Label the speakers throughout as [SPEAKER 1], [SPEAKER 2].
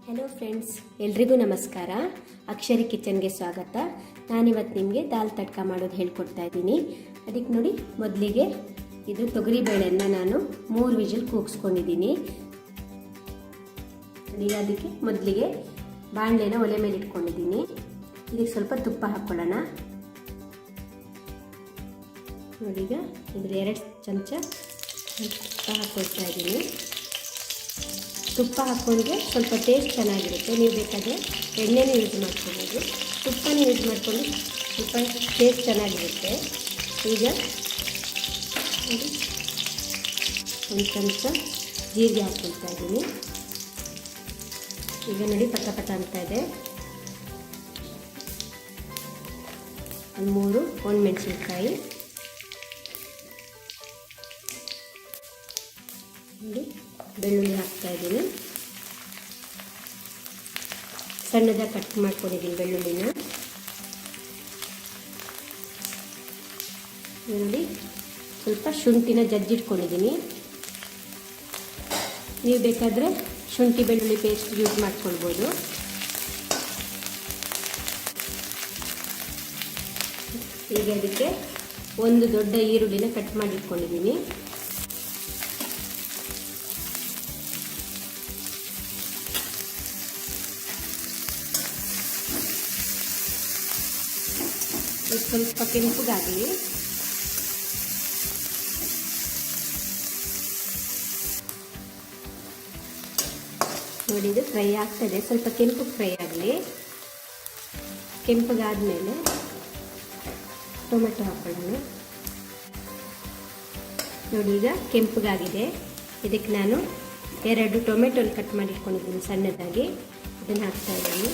[SPEAKER 1] Hello friends, ಎಲ್ರಿಗೂ ನಮಸ್ಕಾರ. ಅಕ್ಷರಿ ಕಿಚನ್ಗೆ ಸ್ವಾಗತ. ನಾನಿವತ್ತು ನಿಮಗೆ ದಾಲ್ ತಡ್ಕ ಮಾಡೋದು ಹೇಳ್ಕೊಡ್ತಾ ಇದ್ದೀನಿ. ಅದಕ್ಕೆ ನೋಡಿ, ಮೊದಲಿಗೆ ಇದು ತೊಗರಿಬೇಳೆಯನ್ನು ನಾನು 3 ವಿಜಿಲ್ ಕೂಗಿಸ್ಕೊಂಡಿದ್ದೀನಿ. ಈಗ ಅದಕ್ಕೆ ಮೊದಲಿಗೆ ಬಾಣಲೆನ ಒಲೆ ಮೇಲೆ ಇಟ್ಕೊಂಡಿದ್ದೀನಿ. ಇದಕ್ಕೆ ಸ್ವಲ್ಪ ತುಪ್ಪ ಹಾಕ್ಕೊಳ್ಳೋಣ. ನೋಡಿ, ಈಗ ಇದ್ರ 2 ಚಮಚ ತುಪ್ಪ ಹಾಕ್ಕೊಳ್ತಾ ಇದ್ದೀನಿ. ತುಪ್ಪ ಹಾಕ್ಕೊಂಡ್ರೆ ಸ್ವಲ್ಪ ಟೇಸ್ಟ್ ಚೆನ್ನಾಗಿರುತ್ತೆ. ನೀವು ಬೇಕಾದರೆ ಎಣ್ಣೆನೂ ಯೂಸ್ ಮಾಡ್ಕೊಬೋದು, ತುಪ್ಪನೂ ಯೂಸ್ ಮಾಡಿಕೊಂಡು ಸ್ವಲ್ಪ ಟೇಸ್ಟ್ ಚೆನ್ನಾಗಿರುತ್ತೆ. ಈಗ ಒಂದು ಚಮಚ ಜೀರಿಗೆ ಹಾಕ್ಕೊಳ್ತಾ ಇದ್ದೀನಿ. ಈಗ ನೋಡಿ, ಪಟ ಪಟ ಅಂತ ಇದೆ. ಒಂದು 3 ಒಣಮೆಣಸಿನ್ಕಾಯಿ ನೋಡಿ, ಬೆಳ್ಳುಳ್ಳಿ ಹಾಕ್ತಾ ಇದ್ದೀನಿ. ಸಣ್ಣದಾಗಿ ಕಟ್ ಮಾಡ್ಕೊಂಡಿದ್ದೀನಿ ಬೆಳ್ಳುಳ್ಳಿನ. ನೋಡಿ, ಸ್ವಲ್ಪ ಶುಂಠಿನ ಜಜ್ಜಿಟ್ಕೊಂಡಿದ್ದೀನಿ. ನೀವು ಬೇಕಾದರೆ ಶುಂಠಿ ಬೆಳ್ಳುಳ್ಳಿ ಪೇಸ್ಟ್ ಯೂಸ್ ಮಾಡ್ಕೊಳ್ಬೋದು. ಈಗ ಅದಕ್ಕೆ ಒಂದು ದೊಡ್ಡ ಈರುಳ್ಳಿನ ಕಟ್ ಮಾಡಿ ಇಟ್ಕೊಂಡಿದ್ದೀನಿ. ಸ್ವಲ್ಪ ಕೆಂಪುಗಾಗಲಿ. ನೋಡಿ, ಇದು ಫ್ರೈ ಆಗ್ತದೆ. ಸ್ವಲ್ಪ ಕೆಂಪು ಫ್ರೈ ಆಗಲಿ. ಕೆಂಪಗಾದ್ಮೇಲೆ ಟೊಮೆಟೊ ಹಾಕೊಳ್ಳೋಣ. ನೋಡಿ, ಈಗ ಕೆಂಪಗಾಗಿದೆ. ಇದಕ್ಕೆ ನಾನು 2 ಟೊಮೆಟೊನ ಕಟ್ ಮಾಡಿ ಇಟ್ಕೊಂಡಿದ್ದೀನಿ ಸಣ್ಣದಾಗಿ. ಇದನ್ನು ಹಾಕ್ತಾ ಇದ್ದೀನಿ.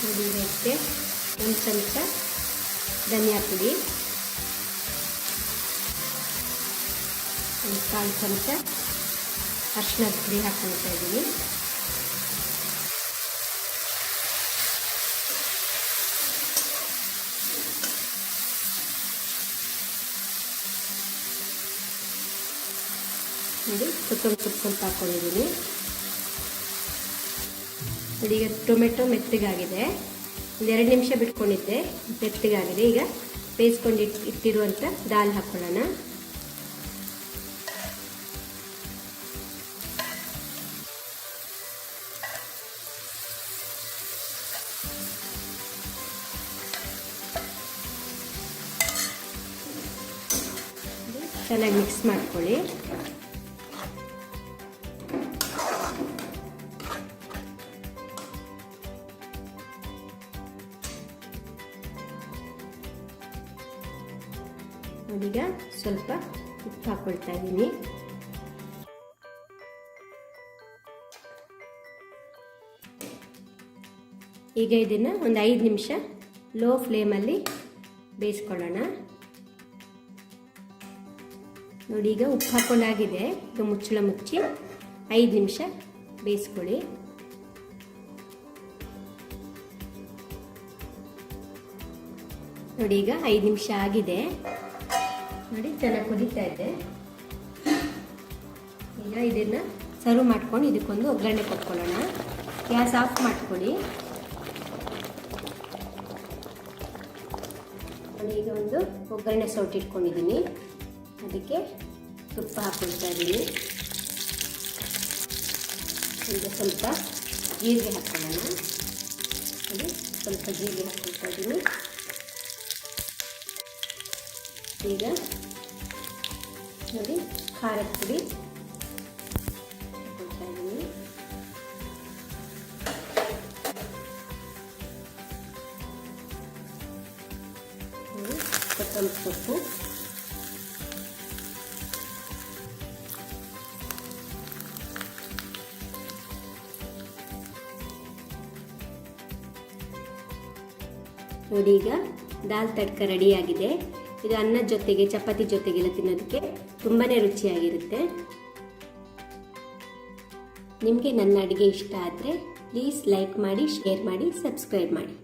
[SPEAKER 1] ನೋಡಿ, ಇದಕ್ಕೆ 1 ಚಮಚ ಧನಿಯಾ ಪುಡಿ, 1/4 ಚಮಚ ಅರಿಶಿಣದ ಪುಡಿ ಹಾಕ್ಕೊಳ್ತಾ ಇದ್ದೀನಿ. ನೋಡಿ, ಸ್ವಲ್ಪ ಹಾಕ್ಕೊಂಡಿದ್ದೀನಿ. ನೋಡಿ, ಈಗ ಟೊಮೆಟೊ ಮೆತ್ತಗಾಗಿದೆ. 1-2 ನಿಮಿಷ ಬಿಟ್ಕೊಂಡಿದ್ದೆ, ಮೆತ್ತಗಾಗಿದೆ. ಈಗ ಬೇಯಿಸ್ಕೊಂಡು ಇಟ್ಟಿರುವಂಥ ದಾಲ್ ಹಾಕ್ಕೊಳ್ಳೋಣ. ಚೆನ್ನಾಗಿ ಮಿಕ್ಸ್ ಮಾಡ್ಕೊಳ್ಳಿ. ಈಗ ಸ್ವಲ್ಪ ಉಪ್ಪು ಹಾಕ್ಕೊಳ್ತಾ ಇದ್ದೀನಿ. ಈಗ ಇದನ್ನು ಒಂದು 5 ನಿಮಿಷ ಲೋ ಫ್ಲೇಮಲ್ಲಿ ಬೇಯಿಸ್ಕೊಳ್ಳೋಣ. ನೋಡಿ, ಈಗ ಉಪ್ಪು ಹಾಕೊಂಡಾಗಿದೆ. ಈಗ ಮುಚ್ಚಳ ಮುಚ್ಚಿ 5 ನಿಮಿಷ ಬೇಯಿಸ್ಕೊಳ್ಳಿ. ನೋಡಿ, ಈಗ 5 ನಿಮಿಷ ಆಗಿದೆ. ನೋಡಿ, ಚೆನ್ನಾಗಿ ಕುದೀತಾ ಇದೆ. ಈಗ ಇದನ್ನು ಸರ್ವ್ ಮಾಡ್ಕೊಂಡು ಇದಕ್ಕೊಂದು ಒಗ್ಗರಣೆ ಕೊಟ್ಕೊಳ್ಳೋಣ. ಗ್ಯಾಸ್ ಆಫ್ ಮಾಡ್ಕೊಳ್ಳಿ. ನೋಡಿ, ಈಗ ಒಂದು ಒಗ್ಗರಣೆ ಸೌಟ್ ಇಟ್ಕೊಂಡಿದ್ದೀನಿ. ಅದಕ್ಕೆ ತುಪ್ಪ ಹಾಕ್ಕೊಳ್ತಾ ಇದ್ದೀನಿ. ಈಗ ಸ್ವಲ್ಪ ಜೀರಿಗೆ ಹಾಕ್ಕೊಳ್ಳೋಣ. ನೋಡಿ, ಸ್ವಲ್ಪ ಜೀರಿಗೆ ಹಾಕ್ಕೊಳ್ತಾ ಇದ್ದೀನಿ. ಈಗ ನೋಡಿ, ಖಾರದ ಪುಡಿ ಹಾಕ್ಕೊಳ್ತಾ ಇದ್ದೀನಿ. ಕೊತ್ತಂಬರಿ ಸೊಪ್ಪು, ನೋಡಿ, ಈಗ ದಾಲ್ ತಡ್ಕ ರೆಡಿಯಾಗಿದೆ. ಇದು ಅನ್ನದ ಜೊತೆಗೆ, ಚಪಾತಿ ಜೊತೆಗೆಲ್ಲ ತಿನ್ನೋದಕ್ಕೆ ತುಂಬಾ ರುಚಿಯಾಗಿರುತ್ತೆ. ನಿಮಗೆ ನನ್ನ ಅಡುಗೆ ಇಷ್ಟ ಆದರೆ ಪ್ಲೀಸ್ ಲೈಕ್ ಮಾಡಿ, ಶೇರ್ ಮಾಡಿ, ಸಬ್ಸ್ಕ್ರೈಬ್ ಮಾಡಿ.